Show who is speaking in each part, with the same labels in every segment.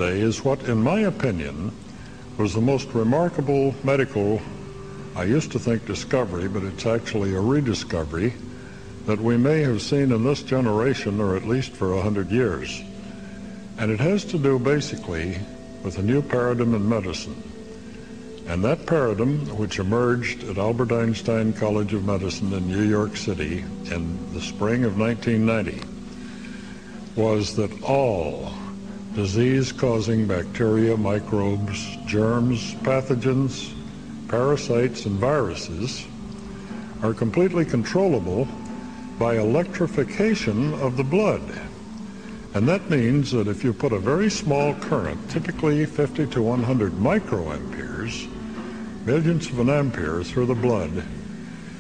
Speaker 1: today is what, in my opinion, was the most remarkable medical, I used to think discovery, but it's actually a rediscovery, that we may have seen in this generation, or at least for 100 years. And it has to do basically with a new paradigm in medicine. And that paradigm, which emerged at Albert Einstein College of Medicine in New York City in the spring of 1990, was that all disease-causing bacteria, microbes, germs, pathogens, parasites, and viruses are completely controllable by electrification of the blood. And that means that if you put a very small current, typically 50 to 100 microamperes, millions of an ampere through the blood,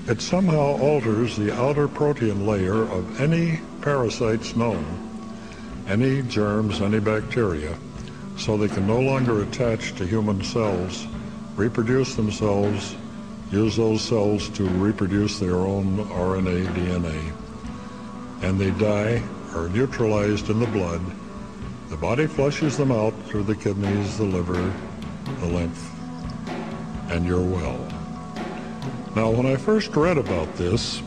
Speaker 1: it somehow alters the outer protein layer of any parasites known, any germs, any bacteria, so they can no longer attach to human cells, reproduce themselves, use those cells to reproduce their own RNA, DNA, and they die or neutralized in the blood. The body flushes them out through the kidneys, the liver, the lymph, and you're well. Now, when I first read about this,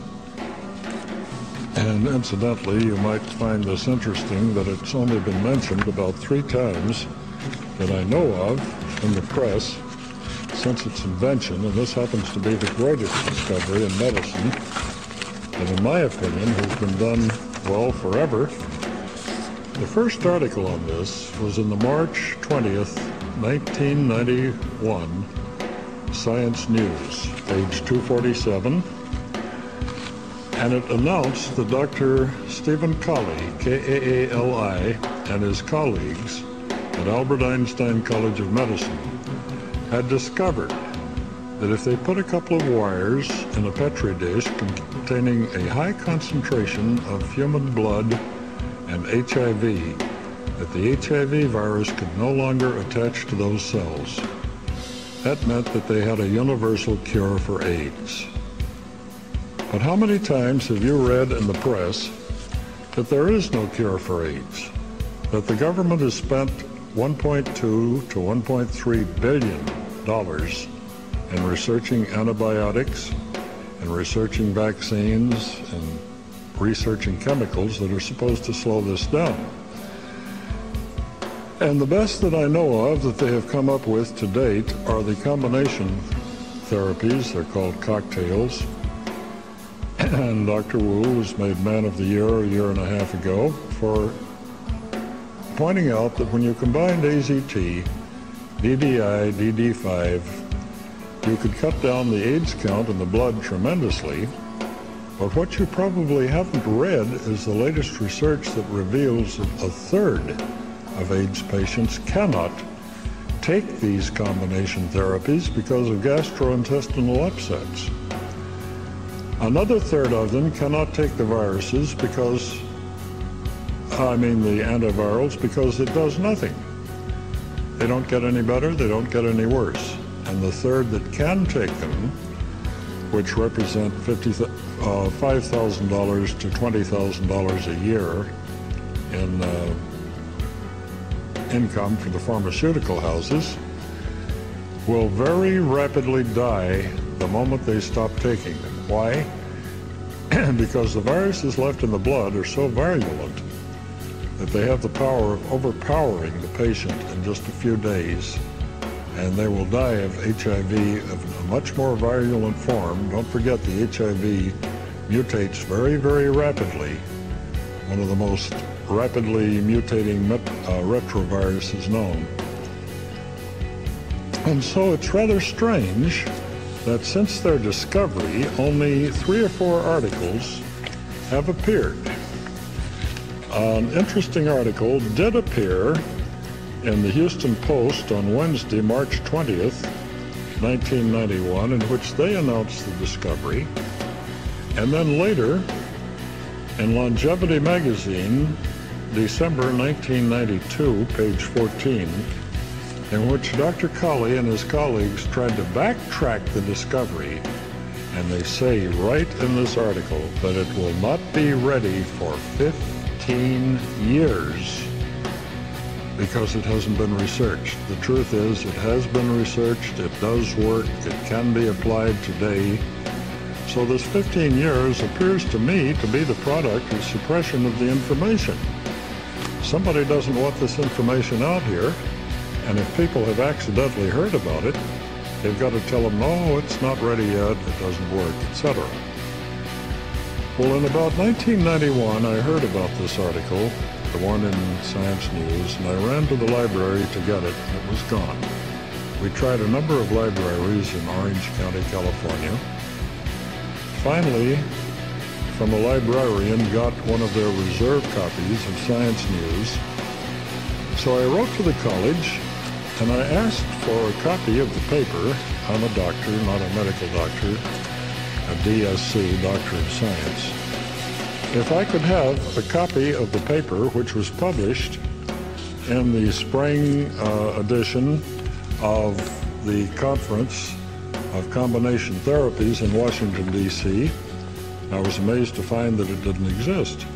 Speaker 1: and incidentally, you might find this interesting that it's only been mentioned about 3 times that I know of in the press since its invention, and this happens to be the greatest discovery in medicine, and in my opinion has been done well forever. The first article on this was in the March 20th, 1991 Science News, page 247, and it announced that Dr. Stephen Kali, K-A-A-L-I, and his colleagues at Albert Einstein College of Medicine had discovered that if they put a couple of wires in a Petri dish containing a high concentration of human blood and HIV, that the HIV virus could no longer attach to those cells. That meant that they had a universal cure for AIDS. But how many times have you read in the press that there is no cure for AIDS? That the government has spent $1.2 to $1.3 billion in researching antibiotics and researching vaccines and researching chemicals that are supposed to slow this down. And the best that I know of that they have come up with to date are the combination therapies. They're called cocktails. And Dr. Wu was made Man of the Year a year and a half ago for pointing out that when you combined AZT, DDI, DD5, you could cut down the AIDS count in the blood tremendously. But what you probably haven't read is the latest research that reveals that a third of AIDS patients cannot take these combination therapies because of gastrointestinal upsets. Another third of them cannot take the viruses because, the antivirals, because it does nothing. They don't get any better, they don't get any worse. And the third that can take them, which represent $5,000 to $20,000 a year in income for the pharmaceutical houses, will very rapidly die the moment they stop taking them. Why? Because the viruses left in the blood are so virulent that they have the power of overpowering the patient in just a few days, and they will die of HIV of a much more virulent form. Don't forget, the HIV mutates very, very rapidly. One of the most rapidly mutating retroviruses known. And so it's rather strange that since their discovery, only 3 or 4 articles have appeared. An interesting article did appear in the Houston Post on Wednesday, March 20th, 1991, in which they announced the discovery. And then later, in Longevity magazine, December 1992, page 14, in which Dr. Kali and his colleagues tried to backtrack the discovery, and they say right in this article that it will not be ready for 15 years. because it hasn't been researched. The truth is, it has been researched, it does work, it can be applied today. So this 15 years appears to me to be the product of suppression of the information. Somebody doesn't want this information out here, and if people have accidentally heard about it, they've got to tell them, no, it's not ready yet, it doesn't work, etc. Well, in about 1991, I heard about this article, the one in Science News, and I ran to the library to get it, and it was gone. We tried a number of libraries in Orange County, California. Finally, from a librarian, got one of their reserve copies of Science News. So I wrote to the college, and I asked for a copy of the paper. I'm a doctor, not a medical doctor, a DSc, Doctor of Science. If I could have a copy of the paper, which was published in the spring edition of the Conference of Combination Therapies in Washington, D.C., I was amazed to find that it didn't exist.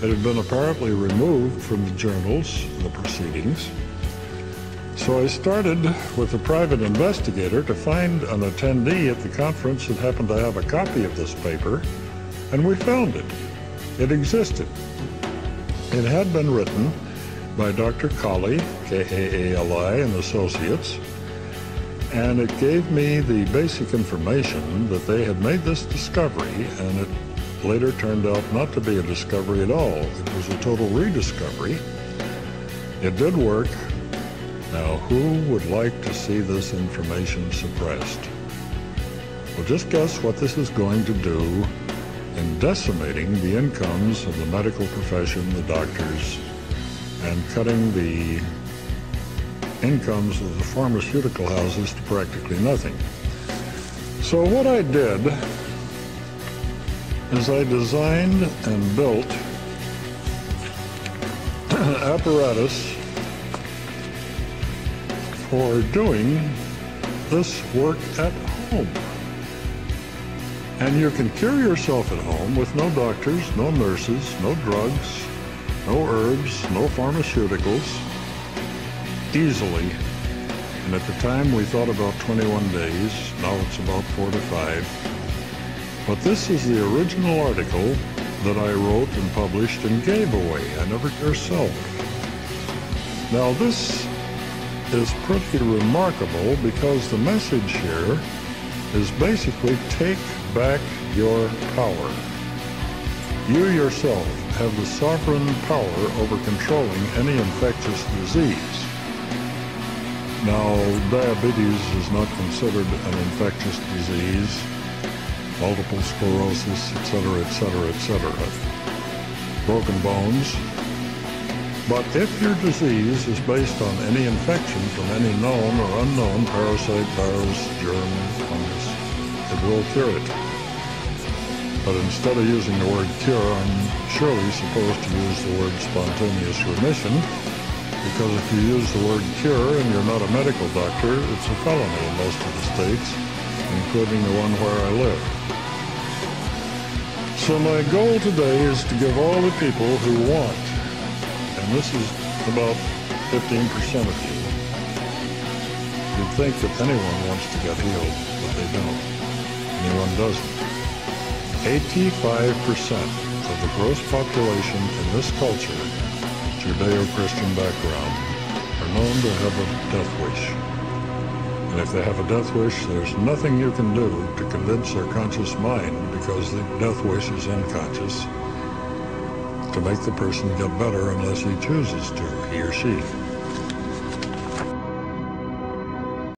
Speaker 1: It had been apparently removed from the journals and the proceedings. So I started with a private investigator to find an attendee at the conference that happened to have a copy of this paper, and we found it. It existed. It had been written by Dr. Kaali, K-A-A-L-I, and Associates, and it gave me the basic information that they had made this discovery, and it later turned out not to be a discovery at all. It was a total rediscovery. It did work. Now, who would like to see this information suppressed? Well, just guess what this is going to do in decimating the incomes of the medical profession, the doctors, and cutting the incomes of the pharmaceutical houses to practically nothing. So what I did is I designed and built apparatus for doing this work at home. And you can cure yourself at home with no doctors, no nurses, no drugs, no herbs, no pharmaceuticals, easily. And at the time we thought about 21 days, now it's about 4 to 5. But this is the original article that I wrote and published and gave away. I never yourself. Now this is pretty remarkable because the message here is basically take back your power. You yourself have the sovereign power over controlling any infectious disease. Now, diabetes is not considered an infectious disease, multiple sclerosis, etc., etc., etc., broken bones. But if your disease is based on any infection from any known or unknown parasite, virus, germ, fungus, it will cure it. But instead of using the word cure, I'm surely supposed to use the word spontaneous remission, because if you use the word cure and you're not a medical doctor, it's a felony in most of the states, including the one where I live. So my goal today is to give all the people who want, and this is about 15% of you. You'd think that anyone wants to get healed, but they don't. Anyone doesn't. 85% of the gross population in this culture, Judeo-Christian background, are known to have a death wish. And if they have a death wish, there's nothing you can do to convince their conscious mind, because the death wish is unconscious, to make the person get better unless he chooses to, he or she.